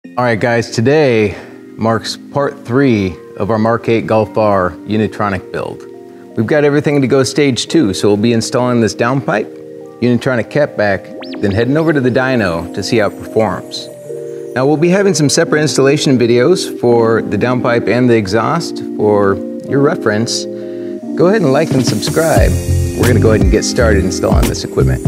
All right guys, today marks part 3 of our MK8 Golf R Unitronic build. We've got everything to go stage 2, so we'll be installing this downpipe, Unitronic Catback, then heading over to the dyno to see how it performs. Now we'll be having some separate installation videos for the downpipe and the exhaust for your reference. Go ahead and like and subscribe. We're gonna go ahead and get started installing this equipment.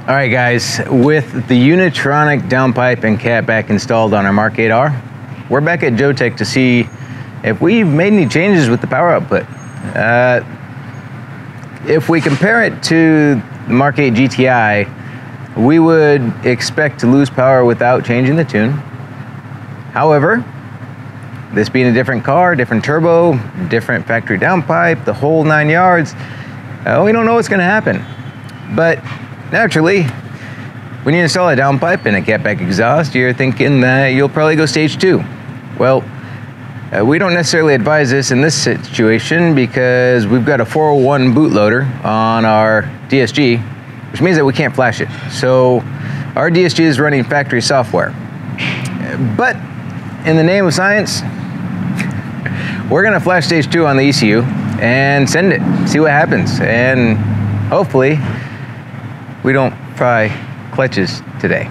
All right guys, with the Unitronic downpipe and catback installed on our MK8 R, we're back at Joe-Tech to see if we've made any changes with the power output. If we compare it to the MK8 GTI, we would expect to lose power without changing the tune. However, this being a different car, different turbo, different factory downpipe, the whole 9 yards, we don't know what's gonna happen. But naturally, when you install a downpipe and a catback exhaust, you're thinking that you'll probably go stage 2. Well, we don't necessarily advise this in this situation because we've got a 401 bootloader on our DSG, which means that we can't flash it. So our DSG is running factory software. But in the name of science, we're gonna flash stage 2 on the ECU and send it, see what happens. And hopefully, we don't fry clutches today.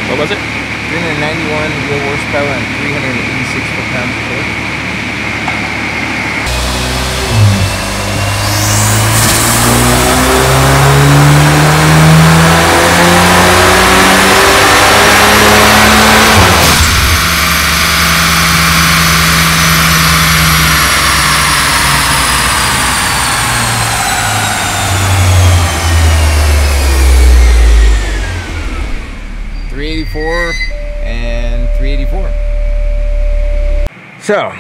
What was it? 391 wheel horsepower and 386 foot-pounds of torque. 384 and 384. So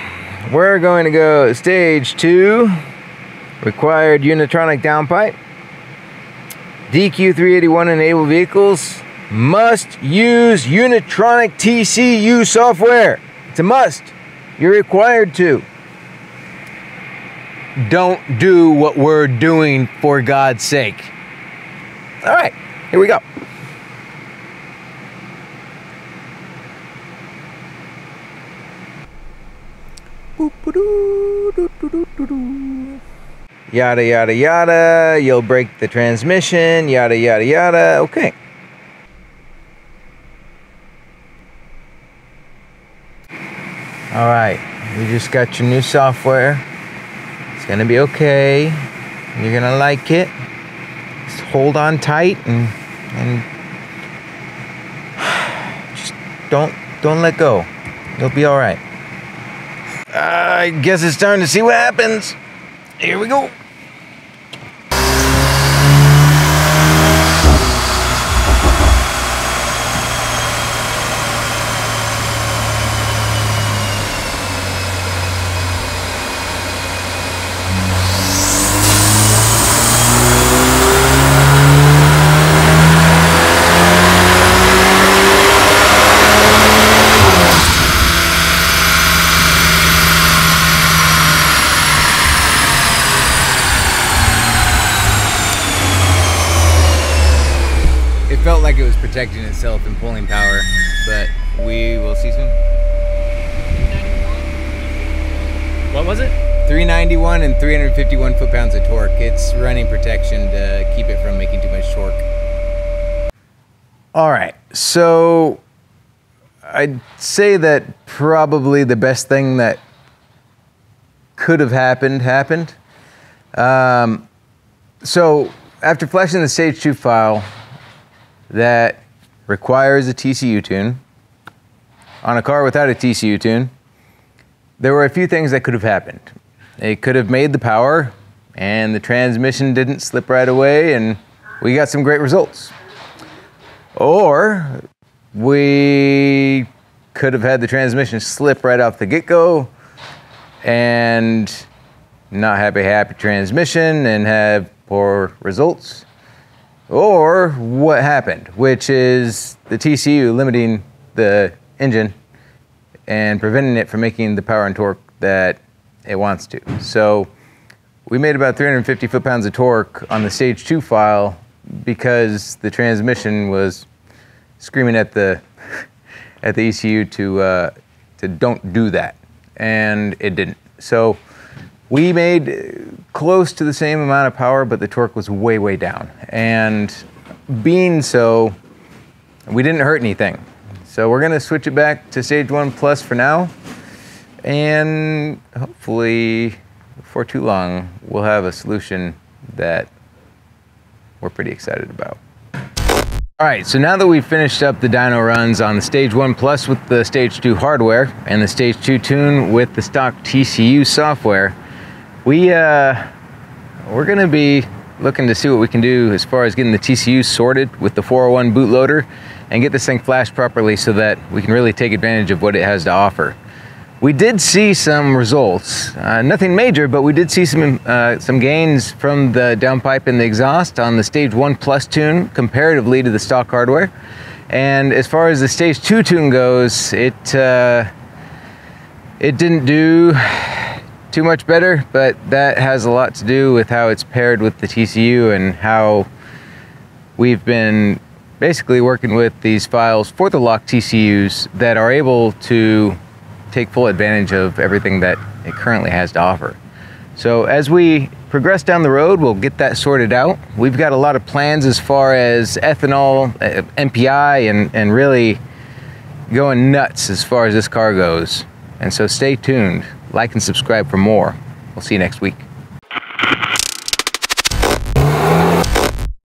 we're going to go stage 2, required Unitronic downpipe. DQ 381 enabled vehicles must use Unitronic TCU software. It's a must. You're required to. Don't do what we're doing, for God's sake. All right, here we go. Yada, yada, yada. You'll break the transmission. Yada, yada, yada. Okay. All right, you just got your new software. It's gonna be okay. You're gonna like it. Just hold on tight and just don't let go. You'll be all right. I guess it's time to see what happens. Here we go. It felt like it was protecting itself and pulling power, but we will see soon. What was it? 391 and 351 foot-pounds of torque. It's running protection to keep it from making too much torque. All right, so I'd say that probably the best thing that could have happened. So after flashing the stage 2 file, that requires a TCU tune on a car without a TCU tune, there were a few things that could have happened. It could have made the power and the transmission didn't slip right away and we got some great results. Or we could have had the transmission slip right off the get-go and not have a happy transmission and have poor results. Or what happened, which is the TCU limiting the engine and preventing it from making the power and torque that it wants to. So we made about 350 foot-pounds of torque on the stage 2 file because the transmission was screaming at the ECU to don't do that, and it didn't. So we made close to the same amount of power, but the torque was way, way down. And being so, we didn't hurt anything. So we're gonna switch it back to stage 1 plus for now. And hopefully, before too long, we'll have a solution that we're pretty excited about. All right, so now that we've finished up the dyno runs on the stage 1 plus with the stage 2 hardware and the stage 2 tune with the stock TCU software, we're gonna be looking to see what we can do as far as getting the TCU sorted with the 401 bootloader and get this thing flashed properly so that we can really take advantage of what it has to offer. We did see some results, nothing major, but we did see some gains from the downpipe and the exhaust on the stage 1 plus tune comparatively to the stock hardware. And as far as the stage 2 tune goes, it didn't do too much better, but that has a lot to do with how it's paired with the TCU and how we've been basically working with these files for the locked TCUs that are able to take full advantage of everything that it currently has to offer. So as we progress down the road, we'll get that sorted out. We've got a lot of plans as far as ethanol, MPI, and really going nuts as far as this car goes. And so stay tuned, like and subscribe for more. We'll see you next week.